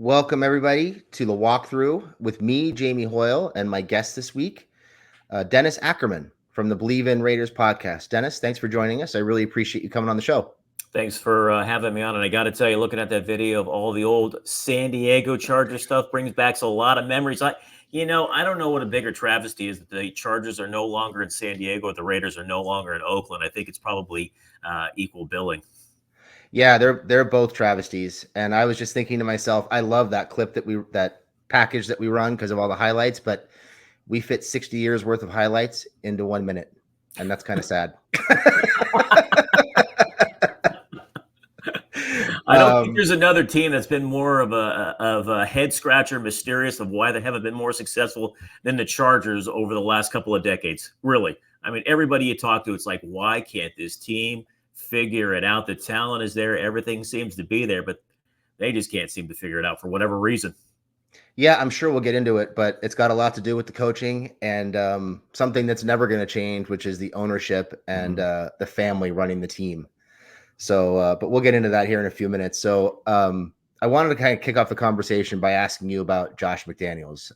Welcome, everybody, to the walkthrough with me, Jamie Hoyle, and my guest this week, Dennis Ackerman from the Bleav in Raiders podcast. Dennis, thanks for joining us. I really appreciate you coming on the show. Thanks for having me on. And I got to tell you, looking at that video of all the old San Diego Chargers stuff brings back a lot of memories. I don't know what a bigger travesty is that the Chargers are no longer in San Diego or the Raiders are no longer in Oakland. I think it's probably equal billing. Yeah, they're both travesties. And I was just thinking to myself, I love that clip that package that we run because of all the highlights, but we fit 60 years worth of highlights into 1 minute. And that's kind of sad. I don't think there's another team that's been more of a head scratcher, mysterious of why they haven't been more successful than the Chargers over the last couple of decades. Really, I mean, everybody you talk to, it's like, why can't this team figure it out? The talent is there, everything seems to be there, but they just can't seem to figure it out for whatever reason. Yeah, I'm sure we'll get into it, but it's got a lot to do with the coaching and something that's never going to change, which is the ownership and the family running the team. So, but we'll get into that here in a few minutes. So, I wanted to kind of kick off the conversation by asking you about Josh McDaniels.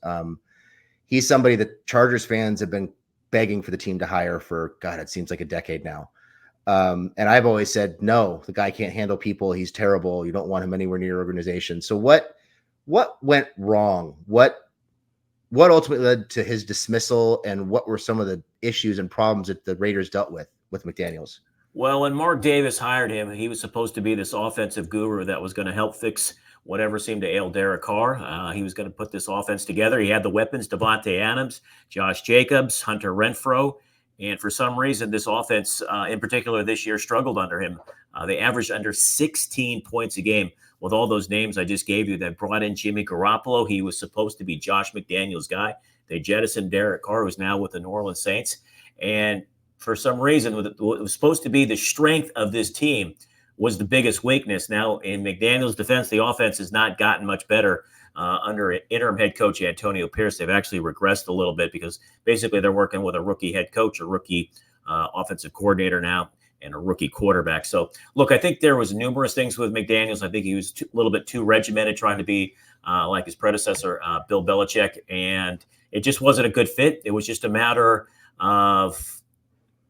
He's somebody that Chargers fans have been begging for the team to hire for, God, it seems like a decade now. And I've always said, no, the guy can't handle people. He's terrible. You don't want him anywhere near your organization. So what went wrong? What ultimately led to his dismissal, and what were some of the issues and problems that the Raiders dealt with McDaniels? Well, when Mark Davis hired him, he was supposed to be this offensive guru that was going to help fix whatever seemed to ail Derek Carr. He was going to put this offense together. He had the weapons: Devontae Adams, Josh Jacobs, Hunter Renfrow. And for some reason, this offense, in particular this year, struggled under him. They averaged under 16 points a game. With all those names I just gave you that brought in Jimmy Garoppolo, he was supposed to be Josh McDaniels' guy. They jettisoned Derek Carr, who's now with the New Orleans Saints. And for some reason, what was supposed to be the strength of this team was the biggest weakness. Now, in McDaniels' defense, the offense has not gotten much better under interim head coach Antonio Pierce. They've actually regressed a little bit because basically they're working with a rookie head coach, a rookie offensive coordinator now, and a rookie quarterback. So, look, I think there was numerous things with McDaniels. I think he was a little bit too regimented, trying to be like his predecessor, Bill Belichick, and it just wasn't a good fit. It was just a matter of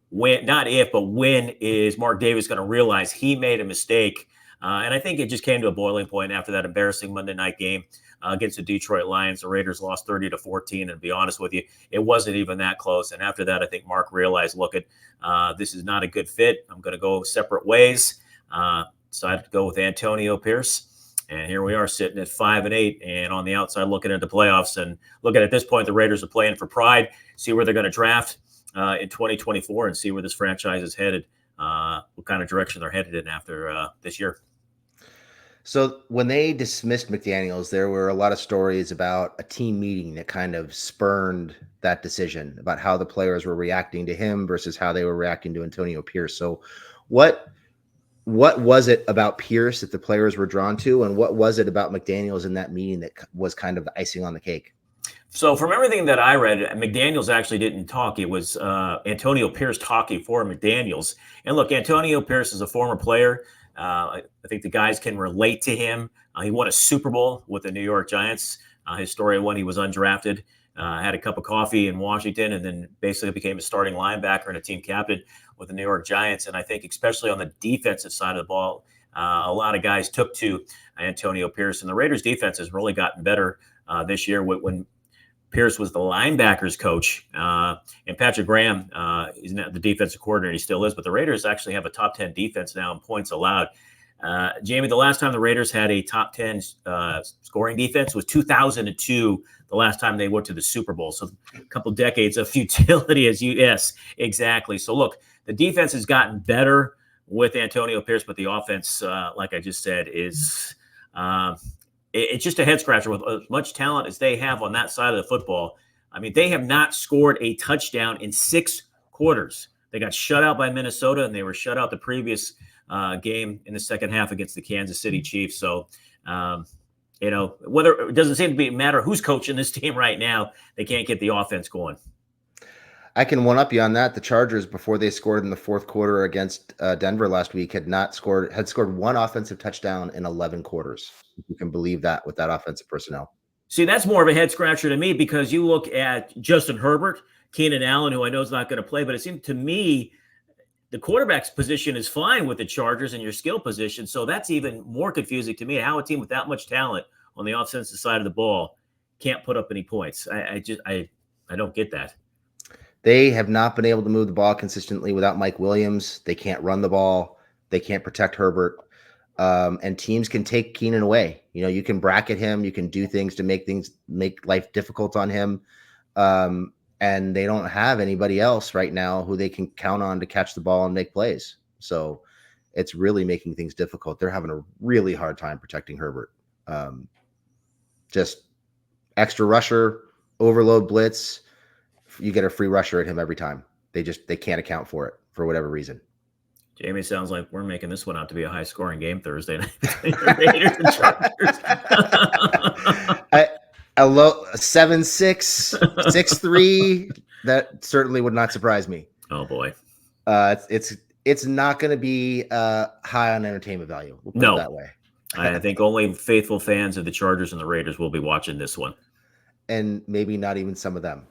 when, not if, but when is Mark Davis going to realize he made a mistake? And I think it just came to a boiling point after that embarrassing Monday night game against the Detroit Lions. The Raiders lost 30-14. And to be honest with you, it wasn't even that close. And after that, I think Mark realized, look, this is not a good fit. I'm going to go separate ways. Decided to go with Antonio Pierce. And here we are sitting at 5-8 and on the outside looking at the playoffs. And looking at this point, the Raiders are playing for pride, see where they're going to draft in 2024 and see where this franchise is headed, what kind of direction they're headed in after this year. So when they dismissed McDaniels, there were a lot of stories about a team meeting that kind of spurned that decision about how the players were reacting to him versus how they were reacting to Antonio Pierce. So what was it about Pierce that the players were drawn to, and what was it about McDaniels in that meeting that was kind of the icing on the cake? So from everything that I read, McDaniels actually didn't talk. It was Antonio Pierce talking for McDaniels. And look, Antonio Pierce is a former player. I think the guys can relate to him. He won a Super Bowl with the New York Giants. His story when he was undrafted, had a cup of coffee in Washington, and then basically became a starting linebacker and a team captain with the New York Giants. And I think especially on the defensive side of the ball, a lot of guys took to Antonio Pierce. And the Raiders defense has really gotten better this year when Pierce was the linebackers coach, and Patrick Graham is now the defensive coordinator. He still is, but the Raiders actually have a top 10 defense now in points allowed. Jamie, the last time the Raiders had a top 10 scoring defense was 2002, the last time they went to the Super Bowl. So a couple decades of futility, yes, exactly. So look, the defense has gotten better with Antonio Pierce, but the offense, like I just said, is it's just a head scratcher with as much talent as they have on that side of the football. I mean, they have not scored a touchdown in 6 quarters. They got shut out by Minnesota, and they were shut out the previous game in the second half against the Kansas City Chiefs. So, whether it doesn't seem to matter who's coaching this team right now, they can't get the offense going. I can one up you on that. The Chargers, before they scored in the fourth quarter against Denver last week, had scored one offensive touchdown in 11 quarters. You can Bleav that with that offensive personnel. See, that's more of a head scratcher to me because you look at Justin Herbert, Keenan Allen, who I know is not going to play, but it seemed to me the quarterback's position is fine with the Chargers and your skill position. So that's even more confusing to me how a team with that much talent on the offensive side of the ball can't put up any points. I don't get that. They have not been able to move the ball consistently without Mike Williams. They can't run the ball. They can't protect Herbert. And teams can take Keenan away. You can bracket him. You can do things to make life difficult on him. And they don't have anybody else right now who they can count on to catch the ball and make plays. So it's really making things difficult. They're having a really hard time protecting Herbert. Just extra rusher, overload blitz. You get a free rusher at him every time. They can't account for it for whatever reason. Jamie, sounds like we're making this one out to be a high-scoring game Thursday night between the Raiders and Chargers. A low 7-6, 6-3. That certainly would not surprise me. Oh boy, it's not going to be high on entertainment value. We'll put it that way. I think only faithful fans of the Chargers and the Raiders will be watching this one, and maybe not even some of them.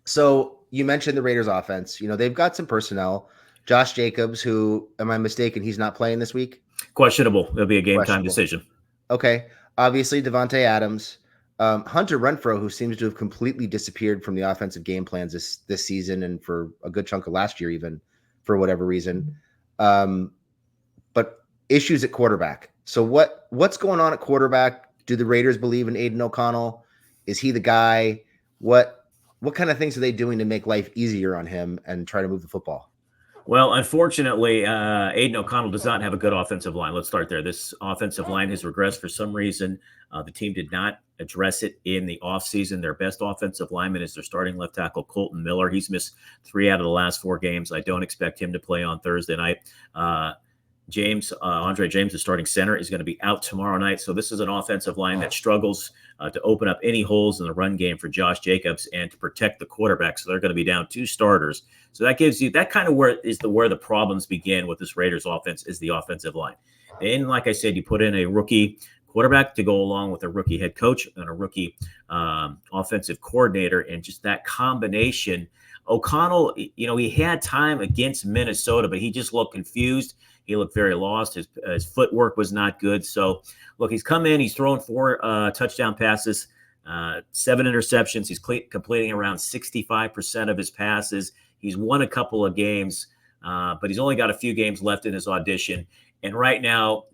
So you mentioned the Raiders offense. They've got some personnel. Josh Jacobs, who, am I mistaken, he's not playing this week? Questionable. It'll be a game time decision. Okay. Obviously, Devontae Adams. Hunter Renfrow, who seems to have completely disappeared from the offensive game plans this season and for a good chunk of last year, even for whatever reason. But issues at quarterback. So what's going on at quarterback? Do the Raiders believe in Aiden O'Connell? Is he the guy? What kind of things are they doing to make life easier on him and try to move the football? Well, unfortunately, Aiden O'Connell does not have a good offensive line. Let's start there. This offensive line has regressed for some reason. The team did not address it in the offseason. Their best offensive lineman is their starting left tackle, Colton Miller. He's missed 3 out of the last 4 games. I don't expect him to play on Thursday night. Andre James, the starting center, is going to be out tomorrow night. So this is an offensive line that struggles to open up any holes in the run game for Josh Jacobs and to protect the quarterback. So they're going to be down 2 starters. So that gives you that kind of where the problems begin with this Raiders offense is the offensive line. Then, like I said, you put in a rookie quarterback to go along with a rookie head coach and a rookie offensive coordinator, and just that combination. O'Connell, he had time against Minnesota, but he just looked confused. He looked very lost. His footwork was not good. So, look, he's come in. He's thrown 4 touchdown passes, 7 interceptions. He's completing around 65% of his passes. He's won a couple of games, but he's only got a few games left in his audition. And right now,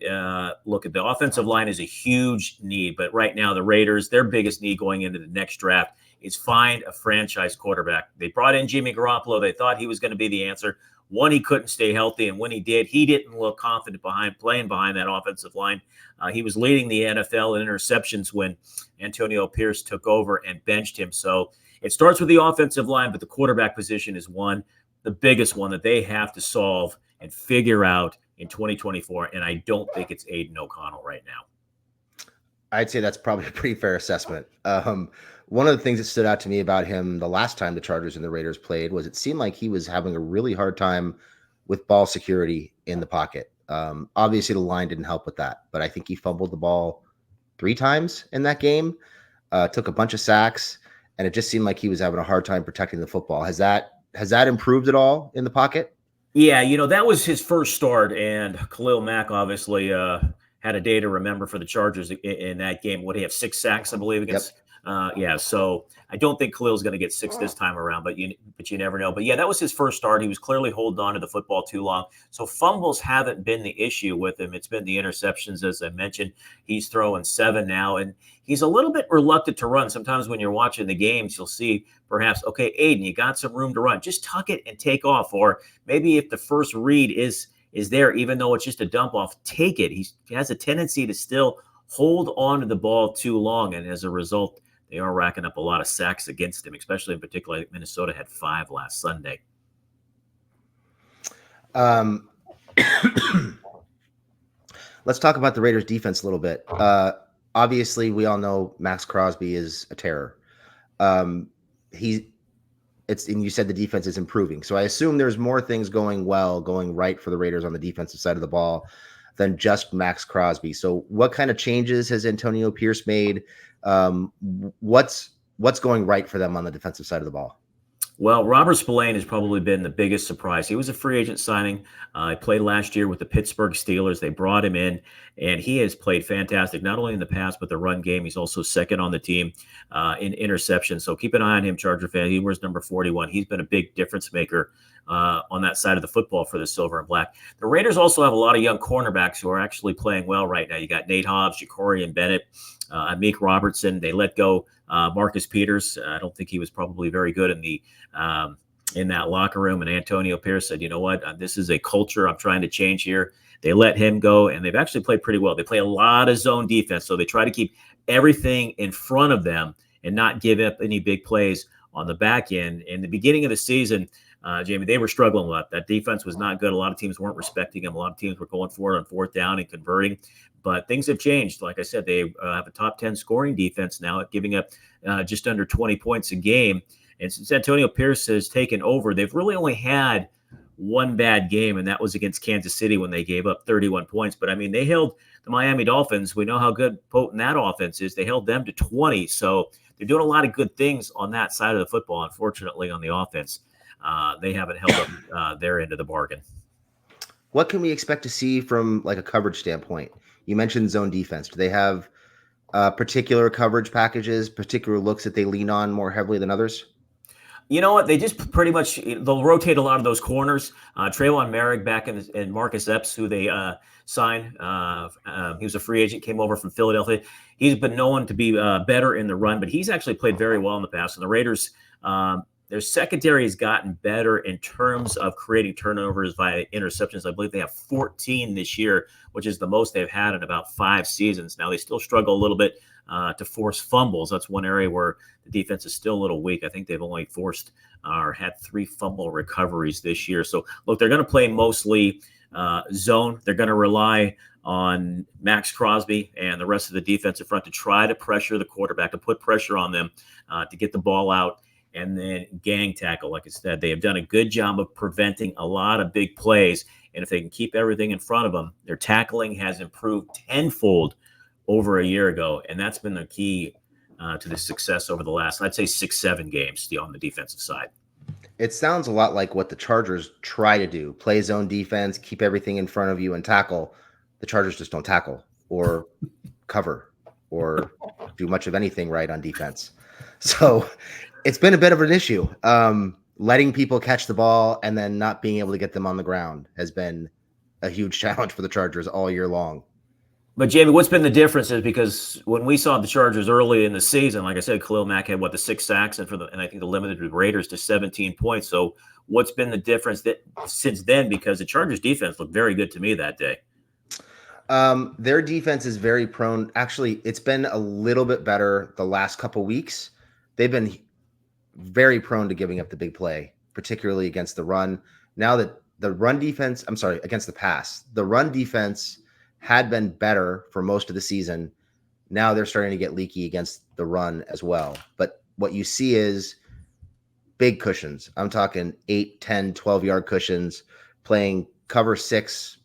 look, the offensive line is a huge need. But right now, the Raiders, their biggest need going into the next draft is find a franchise quarterback. They brought in Jimmy Garoppolo. They thought he was going to be the answer. One, he couldn't stay healthy, and when he did, he didn't look confident playing behind that offensive line. He was leading the NFL in interceptions when Antonio Pierce took over and benched him. So it starts with the offensive line, but the quarterback position is the biggest one that they have to solve and figure out in 2024, and I don't think it's Aiden O'Connell right now. I'd say that's probably a pretty fair assessment. One of the things that stood out to me about him the last time the Chargers and the Raiders played was it seemed like he was having a really hard time with ball security in the pocket. Obviously, the line didn't help with that, but I think he fumbled the ball 3 times in that game, took a bunch of sacks, and it just seemed like he was having a hard time protecting the football. Has that improved at all in the pocket? Yeah, that was his first start, and Khalil Mack obviously had a day to remember for the Chargers in that game. Would he have 6 sacks, I Bleav, against? Yep. So I don't think Khalil's going to get 6 this time around, but you never know. But yeah, that was his first start. He was clearly holding on to the football too long. So fumbles haven't been the issue with him. It's been the interceptions, as I mentioned. He's throwing 7 now, and he's a little bit reluctant to run. Sometimes when you're watching the games, you'll see perhaps, okay, Aiden, you got some room to run. Just tuck it and take off. Or maybe if the first read is there, even though it's just a dump off, take it. He has a tendency to still hold on to the ball too long, and as a result, they are racking up a lot of sacks against him, especially in particular. Minnesota had 5 last Sunday. Let's talk about the Raiders defense a little bit. obviously we all know Max Crosby is a terror. Um, he and you said the defense is improving. So I assume there's more things going right for the Raiders on the defensive side of the ball than just Max Crosby. So what kind of changes has Antonio Pierce made? Um, what's going right for them on the defensive side of the ball? Well, Robert Spillane has probably been the biggest surprise. He was a free agent signing. He played last year with the Pittsburgh Steelers. They brought him in, and he has played fantastic, not only in the pass, but the run game. He's also second on the team in interceptions. So keep an eye on him, Charger fan. He wears number 41. He's been a big difference maker on that side of the football for the Silver and Black. The Raiders also have a lot of young cornerbacks who are actually playing well right now. You got Nate Hobbs, Ja'Cory Bennett, Meek Robertson. They let go Marcus Peters. I don't think he was probably very good in that locker room. And Antonio Pierce said, you know what, this is a culture I'm trying to change here. They let him go, and they've actually played pretty well. They play a lot of zone defense, so they try to keep everything in front of them and not give up any big plays on the back end. In the beginning of the season, Jamie, they were struggling a lot. That defense was not good. A lot of teams weren't respecting them. A lot of teams were going for it on fourth down and converting. But things have changed. Like I said, they have a top 10 scoring defense now at giving up just under 20 points a game. And since Antonio Pierce has taken over, they've really only had one bad game, and that was against Kansas City when they gave up 31 points. But, I mean, they held the Miami Dolphins. We know how good, potent that offense is. They held them to 20. So they're doing a lot of good things on that side of the football. Unfortunately, on the offense, they haven't held up their end of the bargain. What can we expect to see from like a coverage standpoint? You mentioned zone defense. Do they have particular coverage packages, particular looks that they lean on more heavily than others? You know what? They just pretty much they'll rotate a lot of those corners. Traylon Merrick back in Marcus Epps, who they signed. He was a free agent, came over from Philadelphia. He's been known to be better in the run, but he's actually played very well in the past. And the Raiders, their secondary has gotten better in terms of creating turnovers via interceptions. I Bleav they have 14 this year, which is the most they've had in about 5 seasons. Now, they still struggle a little bit to force fumbles. That's one area where the defense is still a little weak. I think they've only forced or had 3 fumble recoveries this year. So, look, they're going to play mostly zone. They're going to rely on Max Crosby and the rest of the defensive front to try to pressure the quarterback, to put pressure on them, to get the ball out, and then gang tackle. Like I said, they have done a good job of preventing a lot of big plays. And if they can keep everything in front of them, their tackling has improved tenfold over a year ago. And that's been the key to the success over the last, I'd say, 6-7 games on the defensive side. It sounds a lot like what the Chargers try to do: play zone defense, keep everything in front of you, and tackle. The Chargers just don't tackle or cover or do much of anything right on defense. So it's been a bit of an issue. Letting people catch the ball and then not being able to get them on the ground has been a huge challenge for the Chargers all year long. But, Jamie, what's been the difference is because when we saw the Chargers early in the season, like I said, Khalil Mack had, the 6 sacks, and I think the limited the Raiders to 17 points. So what's been the difference since then? Because the Chargers defense looked very good to me that day. Their defense is very prone. Actually, it's been a little bit better the last couple weeks. They've been very prone to giving up the big play, particularly against the run. Now that the run defense, against the pass, the run defense had been better for most of the season. Now they're starting to get leaky against the run as well. But what you see is big cushions. I'm talking 8, 10, 12-yard cushions, playing cover 6,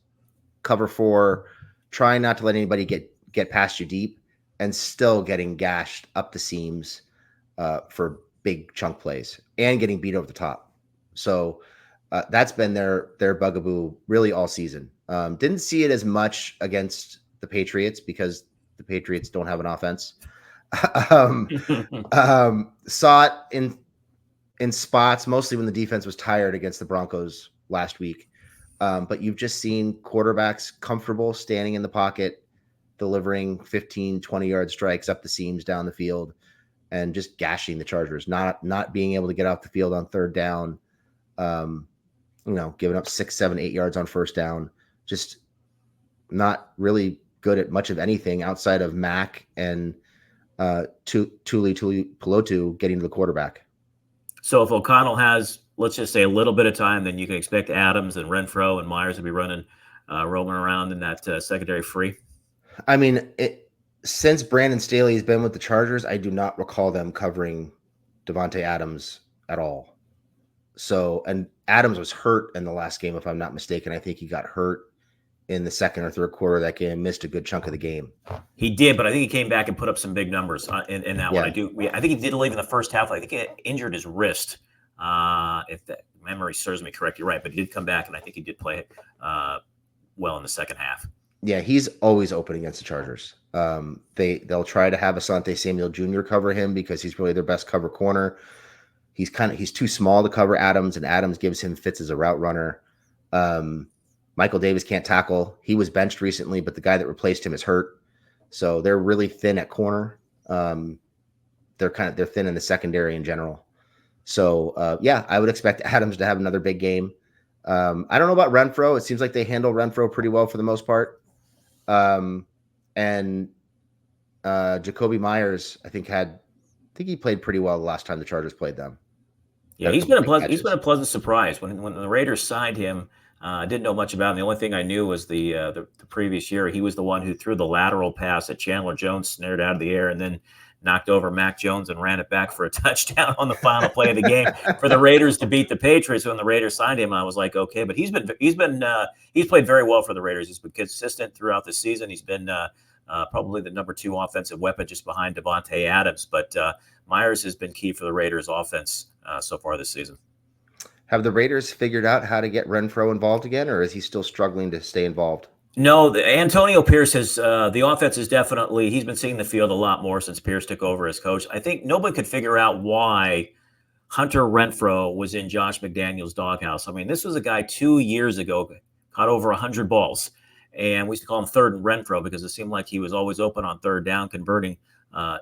cover 4, trying not to let anybody get past you deep, and still getting gashed up the seams for big chunk plays and getting beat over the top. So that's been their bugaboo really all season. Didn't see it as much against the Patriots because the Patriots don't have an offense. Saw it in spots, mostly when the defense was tired against the Broncos last week. But you've just seen quarterbacks comfortable standing in the pocket, delivering 15, 20-yard strikes up the seams down the field, and just gashing the Chargers, not being able to get off the field on third down, giving up 6, 7, 8 yards on first down, just not really good at much of anything outside of Mack and Tuli Pelotu getting to the quarterback. So if O'Connell has, let's just say, a little bit of time, then you can expect Adams and Renfro and Myers to be roaming around in that secondary free. I mean, Since Brandon Staley has been with the Chargers, I do not recall them covering Devontae Adams at all. So, and Adams was hurt in the last game, if I'm not mistaken. I think he got hurt in the second or third quarter of that game, missed a good chunk of the game. He did, but I think he came back and put up some big numbers in that one. I think he did leave in the first half. I think he injured his wrist, if that memory serves me correct. You're right, but he did come back, and I think he did play well in the second half. Yeah, he's always open against the Chargers. They'll try to have Asante Samuel Jr. cover him because he's really their best cover corner. He's too small to cover Adams, and Adams gives him fits as a route runner. Michael Davis can't tackle. He was benched recently, but the guy that replaced him is hurt. So they're really thin at corner. They're thin in the secondary in general. So yeah, I would expect Adams to have another big game. I don't know about Renfro. It seems like they handle Renfro pretty well for the most part. And Jacoby Myers, I think he played pretty well the last time the Chargers played them. Yeah, he's been a pleasant surprise. When the Raiders signed him, I didn't know much about him. The only thing I knew was the previous year he was the one who threw the lateral pass at Chandler Jones, snared out of the air, and then knocked over Mac Jones and ran it back for a touchdown on the final play of the game for the Raiders to beat the Patriots. When the Raiders signed him, I was like, okay, but he's played very well for the Raiders. He's been consistent throughout the season. He's been probably the number 2 offensive weapon just behind Devontae Adams, but Myers has been key for the Raiders offense so far this season. Have the Raiders figured out how to get Renfro involved again, or is he still struggling to stay involved? No, Antonio Pierce has the offense is definitely, he's been seeing the field a lot more since Pierce took over as coach. I think nobody could figure out why Hunter Renfro was in Josh McDaniels' doghouse. I mean, this was a guy 2 years ago, caught over 100 balls, and we used to call him third and Renfro because it seemed like he was always open on third down, converting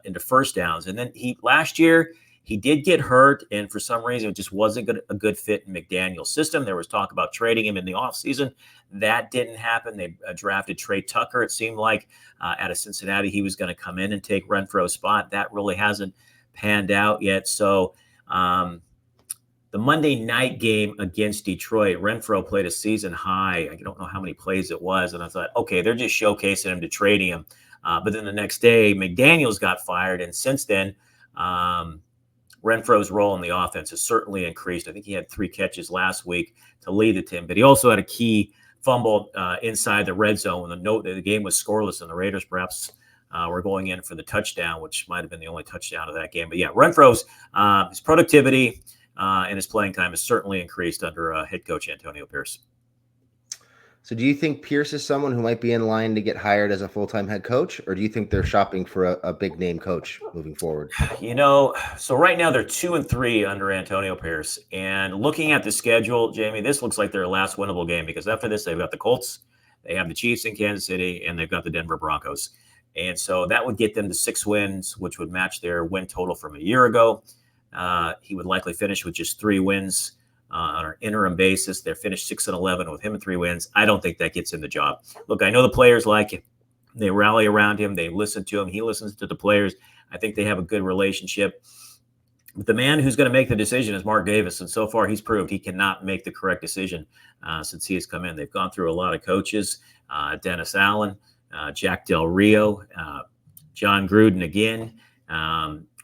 into first downs. And then last year, he did get hurt, and for some reason, it just wasn't a good fit in McDaniel's system. There was talk about trading him in the offseason. That didn't happen. They drafted Trey Tucker. It seemed like out of Cincinnati, he was going to come in and take Renfro's spot. That really hasn't panned out yet. So the Monday night game against Detroit, Renfro played a season high. I don't know how many plays it was. And I thought, okay, they're just showcasing him to trading him. But then the next day, McDaniels got fired. And since then, Renfro's role in the offense has certainly increased. I think he had 3 catches last week to lead the team, but he also had a key fumble inside the red zone when the game was scoreless and the Raiders perhaps were going in for the touchdown, which might have been the only touchdown of that game. But yeah, Renfro's his productivity and his playing time has certainly increased under head coach Antonio Pierce. So do you think Pierce is someone who might be in line to get hired as a full-time head coach, or do you think they're shopping for a big name coach moving forward? So right now they're 2-3 under Antonio Pierce. And looking at the schedule, Jamie, this looks like their last winnable game because after this, they've got the Colts, they have the Chiefs in Kansas City, and they've got the Denver Broncos. And so that would get them to 6 wins, which would match their win total from a year ago. He would likely finish with just 3 wins. On an interim basis, they're finished 6-11 with him and 3 wins. I don't think that gets him the job. Look, I know the players like him. They rally around him. They listen to him. He listens to the players. I think they have a good relationship. But the man who's going to make the decision is Mark Davis. And so far, he's proved he cannot make the correct decision since he has come in. They've gone through a lot of coaches, Dennis Allen, Jack Del Rio, John Gruden again.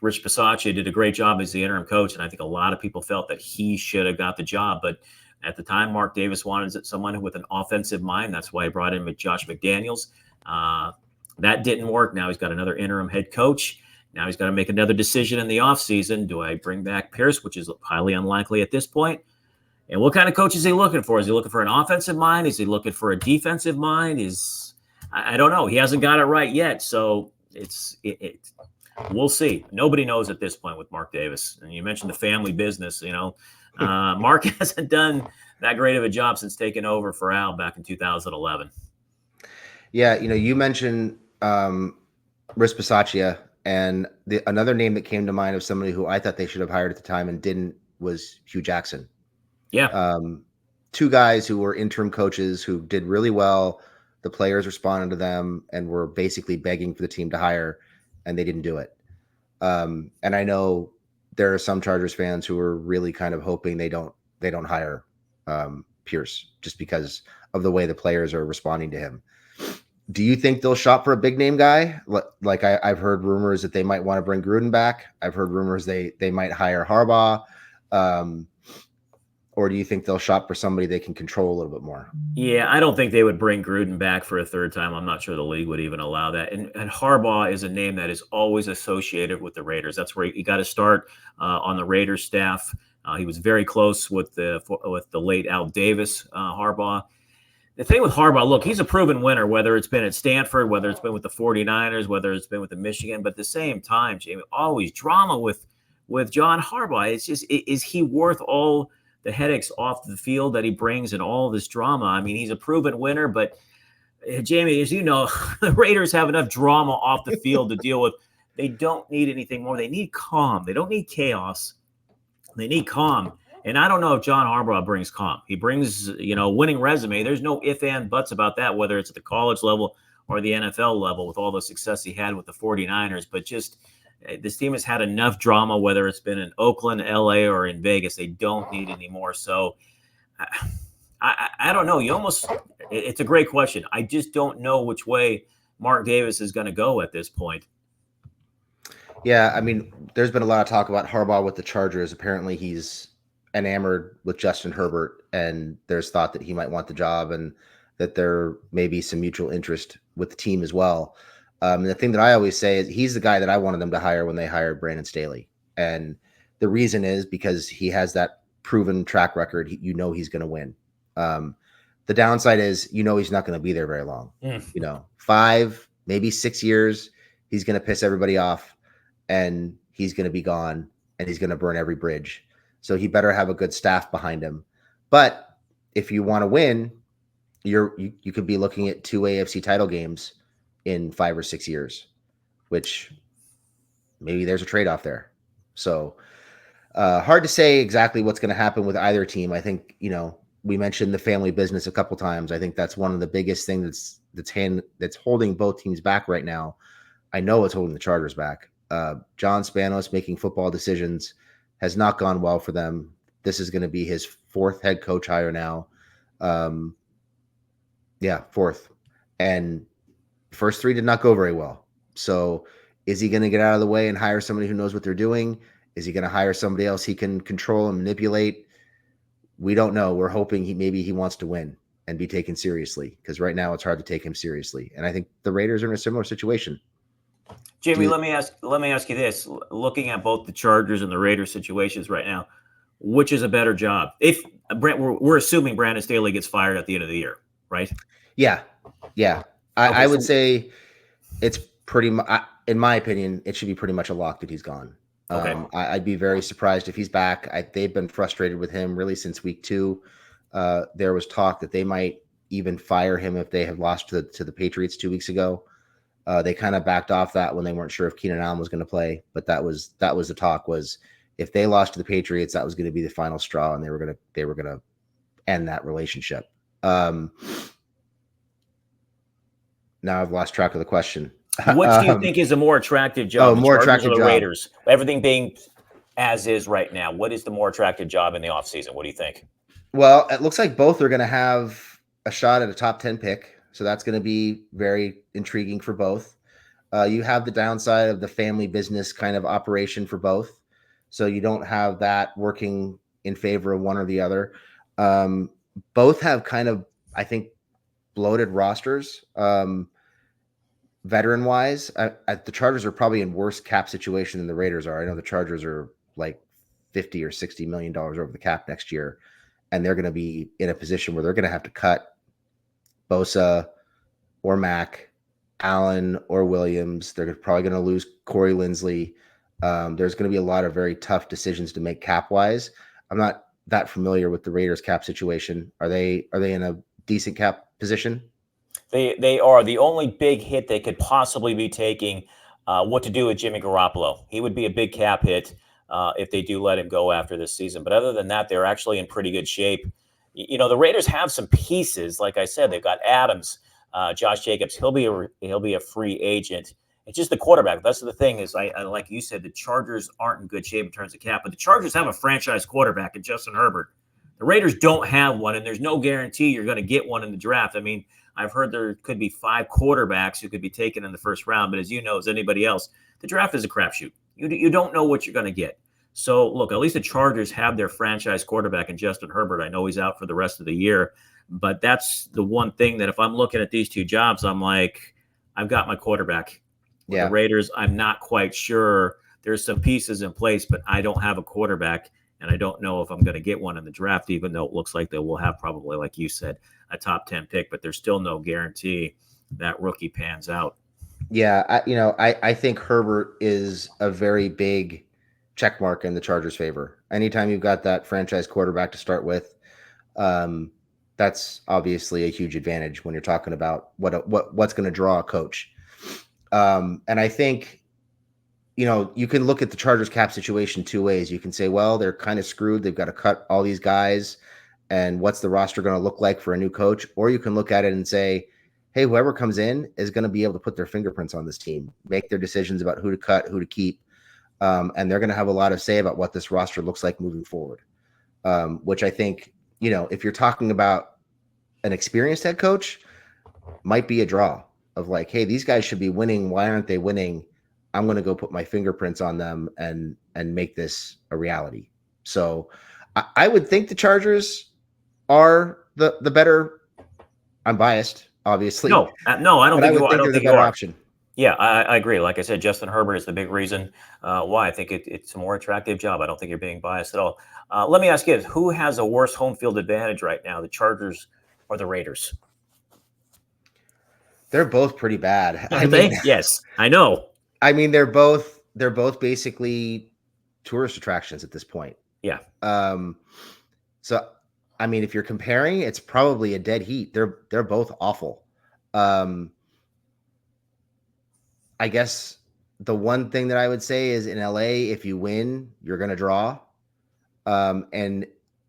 Rich Bisaccia did a great job as the interim coach, and I think a lot of people felt that he should have got the job. But at the time, Mark Davis wanted someone with an offensive mind. That's why he brought in Josh McDaniels. That didn't work. Now he's got another interim head coach. Now he's got to make another decision in the offseason. Do I bring back Pierce, which is highly unlikely at this point? And what kind of coach is he looking for? Is he looking for an offensive mind? Is he looking for a defensive mind? I don't know. He hasn't got it right yet. So we'll see. Nobody knows at this point with Mark Davis. And you mentioned the family business. Mark hasn't done that great of a job since taking over for Al back in 2011. Yeah, you mentioned Rich Bisaccia, and another name that came to mind of somebody who I thought they should have hired at the time and didn't was Hugh Jackson. Yeah. 2 guys who were interim coaches who did really well. The players responded to them and were basically begging for the team to hire, and they didn't do it. And I know there are some Chargers fans who are really kind of hoping they don't hire Pierce just because of the way the players are responding to him. Do you think they'll shop for a big name guy? Like I've heard rumors that they might want to bring Gruden back. I've heard rumors they might hire Harbaugh. Or do you think they'll shop for somebody they can control a little bit more? Yeah, I don't think they would bring Gruden back for a third time. I'm not sure the league would even allow that. And Harbaugh is a name that is always associated with the Raiders. That's where you got to start on the Raiders staff. He was very close with the late Al Davis, Harbaugh. The thing with Harbaugh, look, he's a proven winner, whether it's been at Stanford, whether it's been with the 49ers, whether it's been with the Michigan. But at the same time, Jamie, always drama with John Harbaugh. It's just, is he worth all the headaches off the field that he brings and all this drama? I mean, he's a proven winner, but Jamie, as you know, the Raiders have enough drama off the field to deal with. They don't need anything more. They need calm. They don't need chaos. They need calm. And I don't know if John Harbaugh brings calm. He brings, a winning resume. There's no ifs and buts about that, whether it's at the college level or the NFL level with all the success he had with the 49ers. But just this team has had enough drama, whether it's been in Oakland, LA, or in Vegas. They don't need any more. So I don't know. It's a great question. I just don't know which way Mark Davis is going to go at this point. Yeah, I mean, there's been a lot of talk about Harbaugh with the Chargers. Apparently he's enamored with Justin Herbert, and there's thought that he might want the job and that there may be some mutual interest with the team as well. And the thing that I always say is he's the guy that I wanted them to hire when they hired Brandon Staley. And the reason is because he has that proven track record. He's going to win. The downside is, he's not going to be there very long. 5, maybe 6 years, he's going to piss everybody off and he's going to be gone and he's going to burn every bridge. So he better have a good staff behind him. But if you want to win, you could be looking at 2 AFC title games in 5 or 6 years, which maybe there's a trade-off there. So hard to say exactly what's going to happen with either team. I think, we mentioned the family business a couple times. I think that's one of the biggest things that's holding both teams back right now. I know it's holding the Chargers back. John Spanos making football decisions has not gone well for them. This is going to be his 4th head coach hire now. 4th. And first 3 did not go very well. So is he going to get out of the way and hire somebody who knows what they're doing? Is he going to hire somebody else he can control and manipulate? We don't know. We're hoping he wants to win and be taken seriously, because right now it's hard to take him seriously. And I think the Raiders are in a similar situation. Jamie, let me ask you this. Looking at both the Chargers and the Raiders situations right now, which is a better job? If we're assuming Brandon Staley gets fired at the end of the year, right? Yeah. I would say it's pretty much, in my opinion, it should be pretty much a lock that he's gone. Okay. I'd be very surprised if he's back. They've been frustrated with him really since week 2. There was talk that they might even fire him if they had lost to the Patriots 2 weeks ago. They kind of backed off that when they weren't sure if Keenan Allen was going to play, but that was the talk, was if they lost to the Patriots, that was going to be the final straw, and they were going to end that relationship. Now I've lost track of the question. What do you think is a more attractive job? More Chargers attractive or the job. Raiders? Everything being as is right now, what is the more attractive job in the offseason? What do you think? Well, it looks like both are going to have a shot at a top 10 pick. So that's going to be very intriguing for both. You have the downside of the family business kind of operation for both. So you don't have that working in favor of one or the other. Both have kind of, I think, bloated rosters. Veteran wise, the Chargers are probably in worse cap situation than the Raiders are. I know the Chargers are like $50 or $60 million over the cap next year, and they're going to be in a position where they're going to have to cut Bosa or Mack, Allen or Williams. They're probably going to lose Corey Linsley. There's going to be a lot of very tough decisions to make cap wise. I'm not that familiar with the Raiders cap situation. Are they in a decent cap position? They are. The only big hit they could possibly be taking, what to do with Jimmy Garoppolo. He would be a big cap hit if they do let him go after this season. But other than that, they're actually in pretty good shape. The Raiders have some pieces. Like I said, they've got Adams, Josh Jacobs. He'll be a free agent. It's just the quarterback. That's the thing is, I like you said, the Chargers aren't in good shape in terms of cap, but the Chargers have a franchise quarterback in Justin Herbert. The Raiders don't have one, and there's no guarantee you're going to get one in the draft. I mean, I've heard there could be 5 quarterbacks who could be taken in the first round. But as you know, as anybody else, the draft is a crapshoot. You don't know what you're going to get. So, look, at least the Chargers have their franchise quarterback in Justin Herbert. I know he's out for the rest of the year, but that's the one thing that if I'm looking at these two jobs, I'm like, I've got my quarterback. With the Raiders, I'm not quite sure. There's some pieces in place, but I don't have a quarterback, and I don't know if I'm going to get one in the draft, even though it looks like they will have probably, like you said, a top 10 pick, but there's still no guarantee that rookie pans out. Yeah, I think Herbert is a very big check mark in the Chargers' favor. Anytime you've got that franchise quarterback to start with, that's obviously a huge advantage when you're talking about what's going to draw a coach. And I think, you can look at the Chargers cap situation two ways. You can say, well, they're kind of screwed. They've got to cut all these guys. And what's the roster going to look like for a new coach? Or you can look at it and say, hey, whoever comes in is going to be able to put their fingerprints on this team, make their decisions about who to cut, who to keep. And they're going to have a lot of say about what this roster looks like moving forward, which I think, if you're talking about an experienced head coach, might be a draw of like, hey, these guys should be winning. Why aren't they winning? I'm going to go put my fingerprints on them and make this a reality. So I would think the Chargers are the better. I'm biased, obviously. No, I don't think you are. I don't think you are. Option. Yeah, I agree. Like I said, Justin Herbert is the big reason why I think it's a more attractive job. I don't think you're being biased at all. Let me ask you this. Who has a worse home field advantage right now, the Chargers or the Raiders? They're both pretty bad. Yes, I know. I mean, they're both basically tourist attractions at this point. Yeah. So, I mean, if you're comparing, it's probably a dead heat. They're both awful. I guess the one thing that I would say is in LA, if you win, you're going to draw. And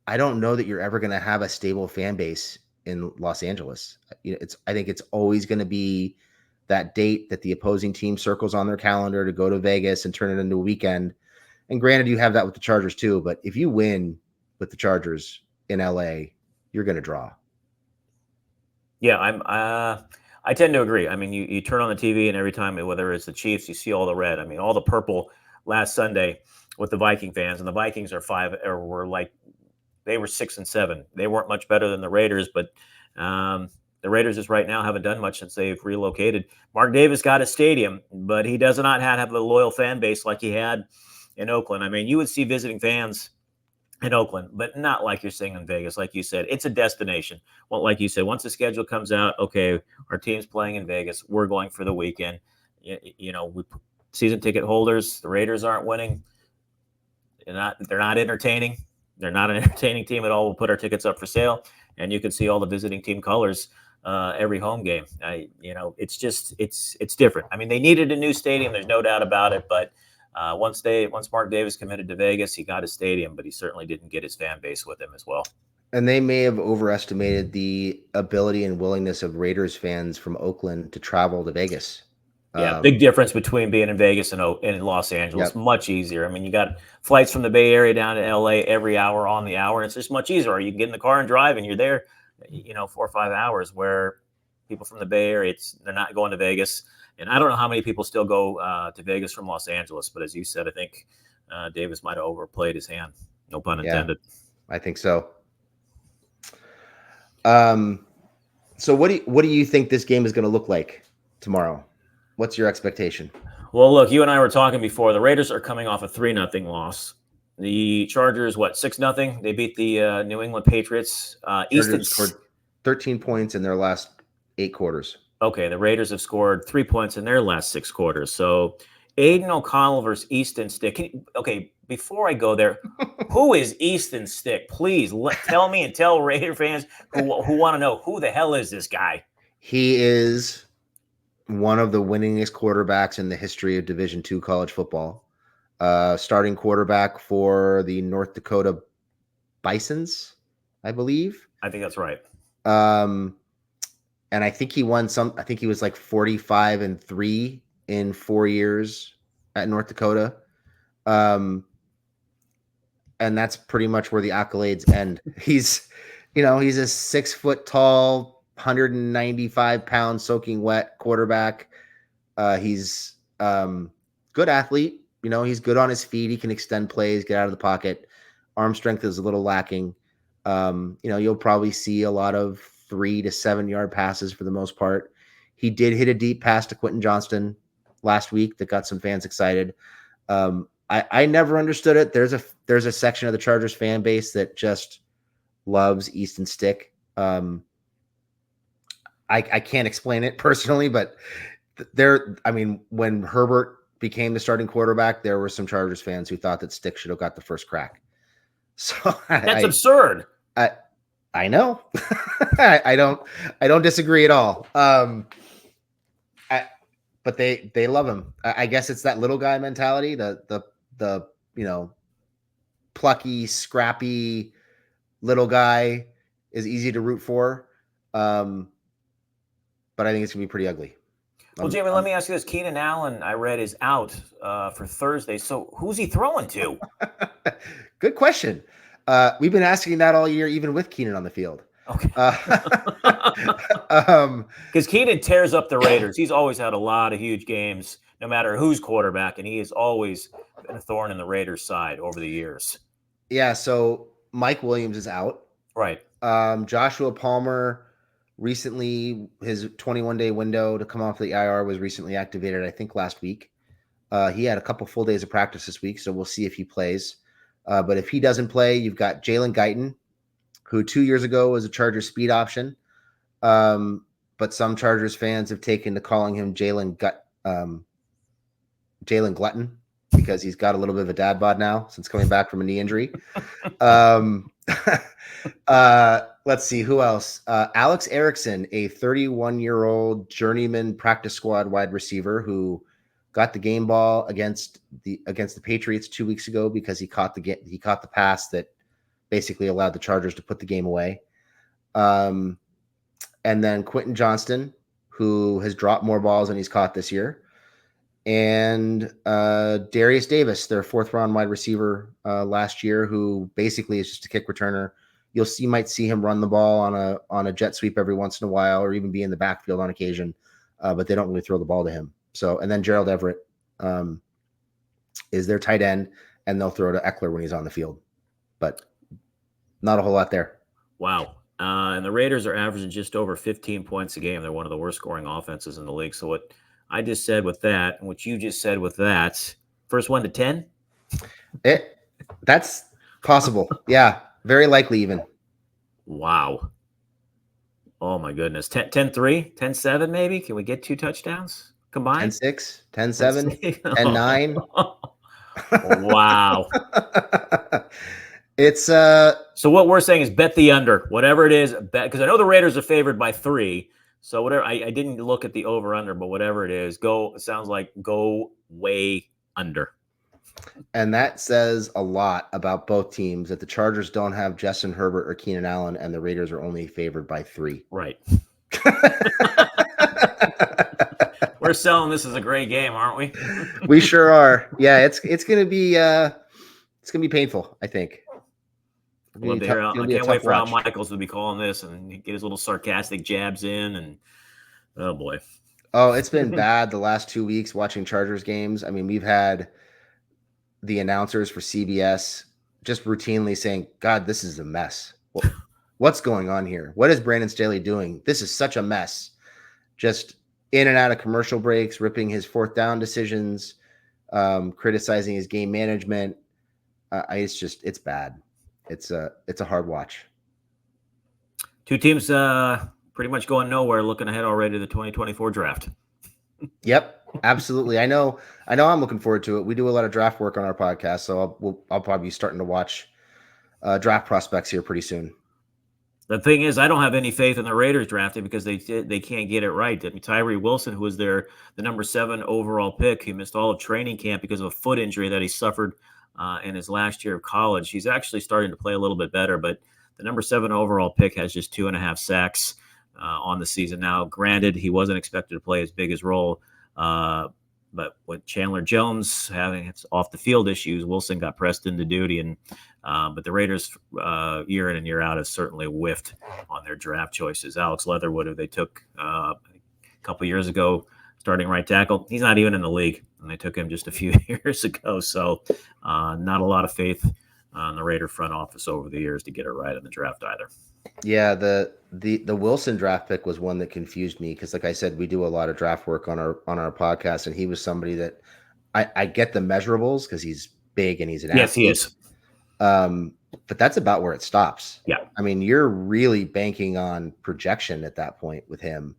I don't know that you're ever going to have a stable fan base in Los Angeles. I think it's always going to be that date that the opposing team circles on their calendar to go to Vegas and turn it into a weekend. And granted, you have that with the Chargers too, but if you win with the Chargers in LA, you're going to draw. Yeah, I tend to agree. I mean, you turn on the TV and every time, whether it's the Chiefs, you see all the red. I mean, all the purple last Sunday with the Viking fans, and the Vikings were 6-7. They weren't much better than the Raiders, but the Raiders just right now haven't done much since they've relocated. Mark Davis got a stadium, but he does not have a loyal fan base like he had in Oakland. I mean, you would see visiting fans in Oakland, but not like you're seeing in Vegas. Like you said, it's a destination. Well, like you said, once the schedule comes out, okay, our team's playing in Vegas. We're going for the weekend. Season ticket holders, the Raiders aren't winning. They're not entertaining. They're not an entertaining team at all. We'll put our tickets up for sale, and you can see all the visiting team colors every home game. It's different. I mean, they needed a new stadium. There's no doubt about it. But once Mark Davis committed to Vegas, he got a stadium, but he certainly didn't get his fan base with him as well. And they may have overestimated the ability and willingness of Raiders fans from Oakland to travel to Vegas. Yeah, big difference between being in Vegas and in Los Angeles. Yep. Much easier. I mean, you got flights from the Bay Area down to LA every hour on the hour, and it's just much easier. Or you can get in the car and drive, and you're there, 4 or 5 hours. Where people from the Bay Area, they're not going to Vegas. And I don't know how many people still go to Vegas from Los Angeles, but as you said, I think Davis might have overplayed his hand. No pun intended. Yeah, I think so. So what do you think this game is going to look like tomorrow? What's your expectation? Well, look, you and I were talking before. The Raiders are coming off a 3-0 loss. The Chargers, 6-0? They beat the New England Patriots. Chargers scored 13 points in their last 8 quarters. Okay, the Raiders have scored 3 points in their last 6 quarters. So Aiden O'Connell versus Easton Stick. Before I go there, who is Easton Stick? Please tell me and tell Raider fans who want to know, who the hell is this guy? He is one of the winningest quarterbacks in the history of Division II college football. Starting quarterback for the North Dakota Bisons, I believe. I think that's right. And I think he won I think he was like 45-3 in 4 years at North Dakota. And that's pretty much where the accolades end. He's a 6 foot tall, 195-pound soaking wet quarterback. He's good athlete. He's good on his feet. He can extend plays, get out of the pocket. Arm strength is a little lacking. You'll probably see a lot of 3 to 7 yard passes for the most part. He did hit a deep pass to Quentin Johnston last week that got some fans excited. I never understood it. There's a section of the Chargers fan base that just loves Easton Stick. I can't explain it personally, but when Herbert became the starting quarterback, there were some Chargers fans who thought that Stick should have got the first crack. So that's absurd. I know. I don't disagree at all. But they love him. I guess it's that little guy mentality, the plucky, scrappy little guy is easy to root for. But I think it's gonna be pretty ugly. Well, Jamie, let me ask you this. Keenan Allen, I read, is out for Thursday. So who's he throwing to? Good question. We've been asking that all year, even with Keenan on the field. Okay. Because Keenan tears up the Raiders. He's always had a lot of huge games, no matter who's quarterback, and he has always been a thorn in the Raiders' side over the years. Yeah, so Mike Williams is out. Right. Joshua Palmer recently, his 21-day window to come off the IR was recently activated, I think last week. He had a couple full days of practice this week, so we'll see if he plays. But if he doesn't play, you've got Jalen Guyton, who 2 years ago was a Chargers speed option. But some Chargers fans have taken to calling him Jalen Glutton because he's got a little bit of a dad bod now since coming back from a knee injury. Let's see who else. Alex Erickson, a 31-year-old journeyman practice squad wide receiver who got the game ball against the Patriots 2 weeks ago because he caught the pass that basically allowed the Chargers to put the game away. And then Quentin Johnston, who has dropped more balls than he's caught this year. And Darius Davis, their 4th-round wide receiver last year, who basically is just a kick returner. You might see him run the ball on a jet sweep every once in a while, or even be in the backfield on occasion, but they don't really throw the ball to him. So, and then Gerald Everett is their tight end, and they'll throw to Eckler when he's on the field, but not a whole lot there. Wow. And the Raiders are averaging just over 15 points a game. They're one of the worst scoring offenses in the league. So what I just said with that, and what you just said with that, first 1 to 10? That's possible. Yeah, very likely even. Wow. Oh, my goodness. 10-3, 10-7 maybe? Can we get 2 touchdowns combined? 10-6, 10-7, 10-9. Wow. It's so what we're saying is bet the under, whatever it is, bet, because I know the Raiders are favored by 3. So whatever, I didn't look at the over under, but whatever it is, it sounds like go way under. And that says a lot about both teams, that the Chargers don't have Justin Herbert or Keenan Allen, and the Raiders are only favored by 3. Right. We're selling this as a great game, aren't we? We sure are. Yeah, it's gonna be painful, I think. I can't wait for Al Michaels to be calling this and get his little sarcastic jabs in, and oh boy. Oh, it's been bad the last 2 weeks watching Chargers games. I mean, we've had the announcers for CBS just routinely saying, God, this is a mess. What's going on here? What is Brandon Staley doing? This is such a mess. Just in and out of commercial breaks, ripping his 4th down decisions, criticizing his game management. It's bad. It's a hard watch. 2 teams pretty much going nowhere, looking ahead already to the 2024 draft. Yep, absolutely. I know I'm looking forward to it. We do a lot of draft work on our podcast, so I'll probably be starting to watch draft prospects here pretty soon. The thing is, I don't have any faith in the Raiders drafting because they can't get it right. I mean, Tyree Wilson, who was the number 7 overall pick, he missed all of training camp because of a foot injury that he suffered in his last year of college. He's actually starting to play a little bit better, but the number 7 overall pick has just 2.5 sacks on the season. Now, granted, he wasn't expected to play as big as role, but with Chandler Jones having off the field issues, Wilson got pressed into duty, and But the Raiders, year in and year out, have certainly whiffed on their draft choices. Alex Leatherwood, who they took a couple years ago, starting right tackle, he's not even in the league, and they took him just a few years ago. So not a lot of faith on the Raider front office over the years to get it right in the draft either. Yeah, the Wilson draft pick was one that confused me because, like I said, we do a lot of draft work on our podcast, and he was somebody that I get the measurables because he's big and he's an Yes, he athlete. is. But that's about where it stops. Yeah. I mean, you're really banking on projection at that point with him.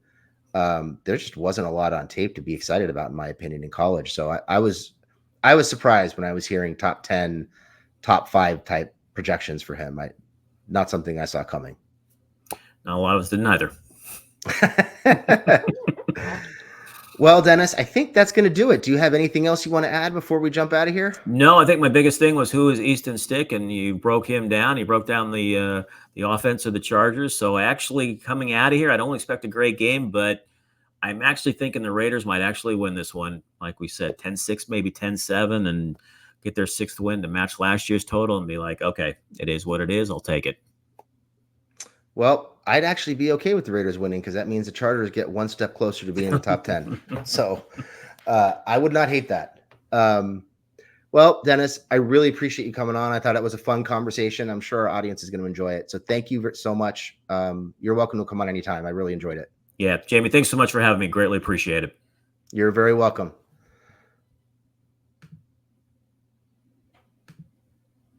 There just wasn't a lot on tape to be excited about, in my opinion, in college. So I was surprised when I was hearing top 10, top 5 type projections for him. Not something I saw coming. Not a lot of us didn't either. Well, Dennis, I think that's going to do it. Do you have anything else you want to add before we jump out of here? No, I think my biggest thing was who is Easton Stick, and you broke him down. He broke down the offense of the Chargers. So actually coming out of here, I don't expect a great game, but I'm actually thinking the Raiders might actually win this one. Like we said, 10-6, maybe 10-7, and get their 6th win to match last year's total and be like, okay, it is what it is. I'll take it. Well, I'd actually be okay with the Raiders winning because that means the Chargers get one step closer to being in the top 10. So I would not hate that. Well, Dennis, I really appreciate you coming on. I thought it was a fun conversation. I'm sure our audience is going to enjoy it. So thank you so much. You're welcome to come on anytime. I really enjoyed it. Yeah, Jamie, thanks so much for having me. Greatly appreciate it. You're very welcome.